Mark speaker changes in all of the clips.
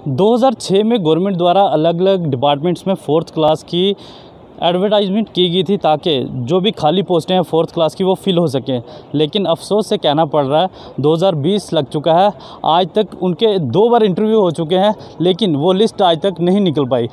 Speaker 1: 2006 में गवर्नमेंट द्वारा अलग अलग डिपार्टमेंट्स में 4th क्लास की एडवर्टाइजमेंट की गई थी ताकि जो भी खाली पोस्टें हैं 4th क्लास की वो फिल हो सकें। लेकिन अफसोस से कहना पड़ रहा है 2020 लग चुका है, आज तक उनके 2 बार इंटरव्यू हो चुके हैं लेकिन वो लिस्ट आज तक नहीं निकल पाई।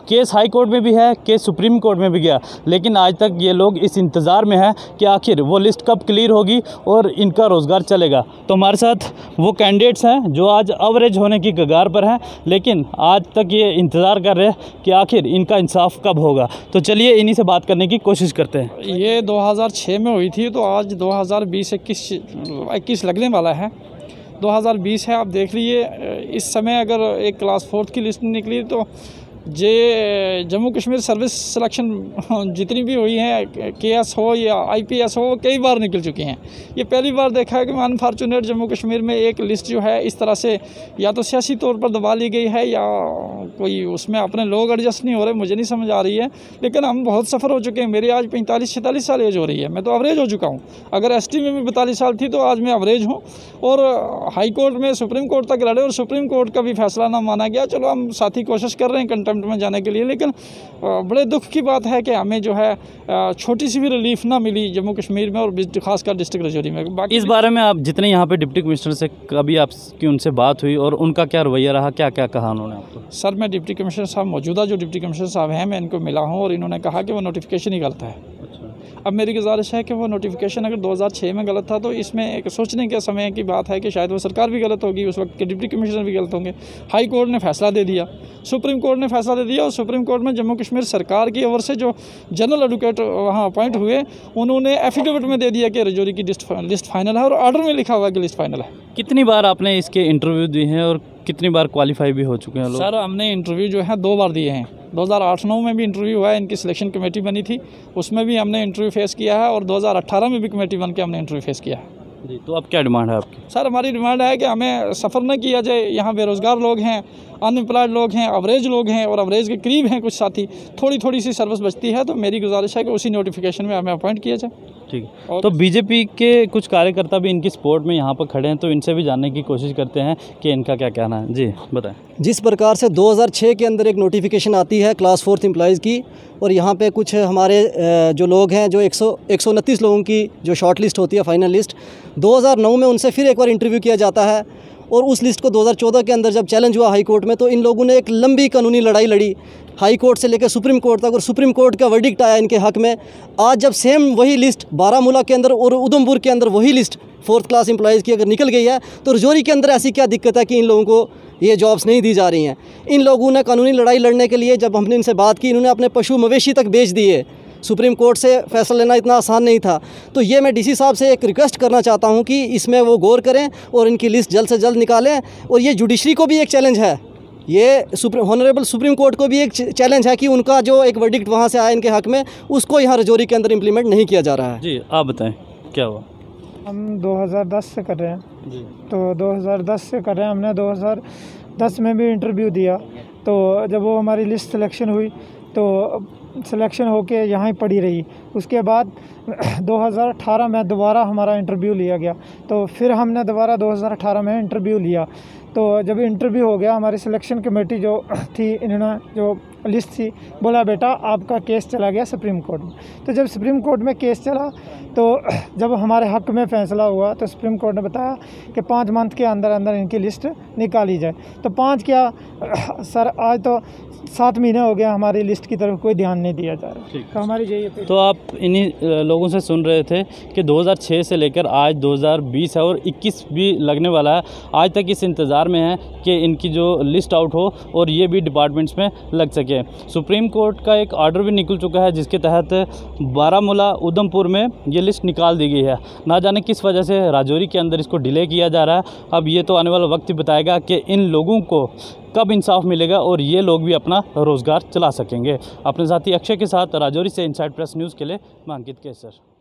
Speaker 1: केस हाई कोर्ट में भी है, केस सुप्रीम कोर्ट में भी गया, लेकिन आज तक ये लोग इस इंतज़ार में हैं कि आखिर वो लिस्ट कब क्लियर होगी और इनका रोज़गार चलेगा। तो हमारे साथ वो कैंडिडेट्स हैं जो आज एवरेज होने की कगार पर हैं, लेकिन आज तक ये इंतज़ार कर रहे हैं कि आखिर इनका इंसाफ कब होगा। तो चलिए इन्हीं से बात करने की कोशिश करते हैं।
Speaker 2: ये 2006 में हुई थी, तो आज 2020-21 लगने वाला है। 2020 है, आप देख लीजिए इस समय अगर एक क्लास 4th की लिस्ट निकली तो जम्मू कश्मीर सर्विस सिलेक्शन जितनी भी हुई हैं, केएस हो या आईपीएस हो, कई बार निकल चुकी हैं। ये पहली बार देखा है कि अनफॉर्चुनेट जम्मू कश्मीर में एक लिस्ट जो है इस तरह से या तो सियासी तौर पर दबा ली गई है या कोई उसमें अपने लोग एडजस्ट नहीं हो रहे, मुझे नहीं समझ आ रही है। लेकिन हम बहुत सफ़र हो चुके हैं। मेरी आज 45-46 साल एज हो रही है, मैं तो एवरेज हो चुका हूँ। अगर एसटी में भी 42 साल थी तो आज मैं एवरेज हूँ। और हाई कोर्ट में सुप्रीम कोर्ट तक लड़े और सुप्रीम कोर्ट का भी फैसला ना माना गया। चलो हम साथी कोशिश कर रहे हैं कंटेम्प्ट में जाने के लिए, लेकिन बड़े दुख की बात है कि हमें जो है छोटी सी भी रिलीफ ना मिली जम्मू कश्मीर में और खासकर डिस्ट्रिक्ट राजौरी में। बाकी
Speaker 1: इस बारे में आप जितने यहाँ पे डिप्टी कमिश्नर से कभी आपकी उनसे बात हुई और उनका क्या रवैया रहा, क्या क्या कहा उन्होंने आपको?
Speaker 2: सर, मैं डिप्टी कमिश्नर साहब, मौजूदा जो डिप्टी कमिश्नर साहब हैं, मैं इनको मिला हूँ और इन्होंने कहा कि वो नोटिफिकेशन ही गलत है। अब मेरी गुजारिश है कि वो नोटिफिकेशन अगर 2006 में गलत था तो इसमें एक सोचने के समय की बात है कि शायद वो सरकार भी गलत होगी, उस वक्त के डिप्टी कमिश्नर भी गलत होंगे। हाई कोर्ट ने फैसला दे दिया, सुप्रीम कोर्ट ने फैसला दे दिया और सुप्रीम कोर्ट में जम्मू कश्मीर सरकार की ओर से जो जनरल एडवोकेट वहाँ अपॉइंट हुए, उन्होंने एफिडेविट में दे दिया कि राजौरी की लिस्ट फाइनल है और ऑर्डर में लिखा हुआ कि लिस्ट फाइनल है।
Speaker 1: कितनी बार आपने इसके इंटरव्यू दिए हैं और कितनी बार क्वालिफाई भी हो चुके हैं लोग?
Speaker 2: सर, हमने इंटरव्यू जो है 2 बार दिए हैं। 2008-9 में भी इंटरव्यू हुआ है, इनकी सिलेक्शन कमेटी बनी थी, उसमें भी हमने इंटरव्यू फेस किया है और 2018 में भी कमेटी बन के हमने इंटरव्यू फेस किया है।
Speaker 1: जी, तो अब क्या डिमांड है आपकी?
Speaker 2: सर, हमारी डिमांड है कि हमें सफ़र न किया जाए। यहाँ बेरोज़गार लोग हैं, अनएम्प्लॉयड लोग हैं, एवरेज लोग हैं और एवरेज के करीब हैं कुछ साथी। थोड़ी सी सर्विस बचती है, तो मेरी गुजारिश है कि उसी नोटिफिकेशन में हमें अपॉइंट किया जाए।
Speaker 1: ठीक है। तो बीजेपी के कुछ कार्यकर्ता भी इनकी सपोर्ट में यहाँ पर खड़े हैं, तो इनसे भी जानने की कोशिश करते हैं कि इनका क्या कहना है। जी बताएं।
Speaker 3: जिस प्रकार से 2006 के अंदर एक नोटिफिकेशन आती है क्लास 4th एम्प्लॉयज़ की, और यहाँ पे कुछ हमारे जो लोग हैं जो 129 लोगों की जो शॉर्ट लिस्ट होती है, फाइनल लिस्ट, 2009 में उनसे फिर एक बार इंटरव्यू किया जाता है और उस लिस्ट को 2014 के अंदर जब चैलेंज हुआ हाई कोर्ट में, तो इन लोगों ने एक लंबी कानूनी लड़ाई लड़ी हाई कोर्ट से लेकर सुप्रीम कोर्ट तक, और सुप्रीम कोर्ट का वर्डिक्ट आया इनके हक में। आज जब सेम वही लिस्ट बारामूला के अंदर और उधमपुर के अंदर वही लिस्ट 4th क्लास एम्प्लॉयज़ की अगर निकल गई है, तो राजौरी के अंदर ऐसी क्या दिक्कत है कि इन लोगों को ये जॉब्स नहीं दी जा रही हैं? इन लोगों ने कानूनी लड़ाई लड़ने के लिए जब हमने इनसे बात की, इन्होंने अपने पशु मवेशी तक बेच दिए। सुप्रीम कोर्ट से फैसला लेना इतना आसान नहीं था। तो ये मैं डीसी साहब से एक रिक्वेस्ट करना चाहता हूँ कि इसमें वो गौर करें और इनकी लिस्ट जल्द से जल्द निकालें। और ये जुडिशरी को भी एक चैलेंज है, ये ऑनरेबल सुप्रीम कोर्ट को भी एक चैलेंज है कि उनका जो एक वर्डिक्ट वहाँ से आया इनके हक में, उसको यहाँ राजौरी के अंदर इम्प्लीमेंट नहीं किया जा रहा है।
Speaker 1: जी, आप बताएं क्या हुआ?
Speaker 4: हम 2010 से कर रहे हैं जी। तो 2010 से कर रहे हैं, हमने 2010 में भी इंटरव्यू दिया। तो जब वो हमारी लिस्ट सिलेक्शन हुई तो सिलेक्शन होके यहाँ ही पड़ी रही। उसके बाद 2018 में दोबारा हमारा इंटरव्यू लिया गया, तो फिर हमने दोबारा 2018 में इंटरव्यू लिया। तो जब इंटरव्यू हो गया, हमारी सिलेक्शन कमेटी जो थी, इन्होंने जो लिस्ट थी, बोला बेटा आपका केस चला गया सुप्रीम कोर्ट में। तो जब सुप्रीम कोर्ट में केस चला, तो जब हमारे हक़ में फ़ैसला हुआ, तो सुप्रीम कोर्ट ने बताया कि 5 मंथ के अंदर अंदर इनकी लिस्ट निकाली जाए। तो 5 क्या सर, आज तो 7 महीने हो गया, हमारी लिस्ट की तरफ कोई ध्यान नहीं दिया जा रहा। तो हमारी यही।
Speaker 1: तो आप इन्हीं लोगों से सुन रहे थे कि 2006 से लेकर आज 2020 है और 21 भी लगने वाला है, आज तक इस इंतज़ार में है कि इनकी जो लिस्ट आउट हो और ये भी डिपार्टमेंट्स में लग सके। सुप्रीम कोर्ट का एक ऑर्डर भी निकल चुका है जिसके तहत बारामूला, उधमपुर में ये लिस्ट निकाल दी गई है। ना जाने किस वजह से राजौरी के अंदर इसको डिले किया जा रहा है। अब ये तो आने वाला वक्त ही बताएगा कि इन लोगों को कब इंसाफ मिलेगा और ये लोग भी अपना रोज़गार चला सकेंगे। अपने साथी अक्षय के साथ राजौरी से इनसाइड प्रेस न्यूज़ के लिए मैं अंकित केसर।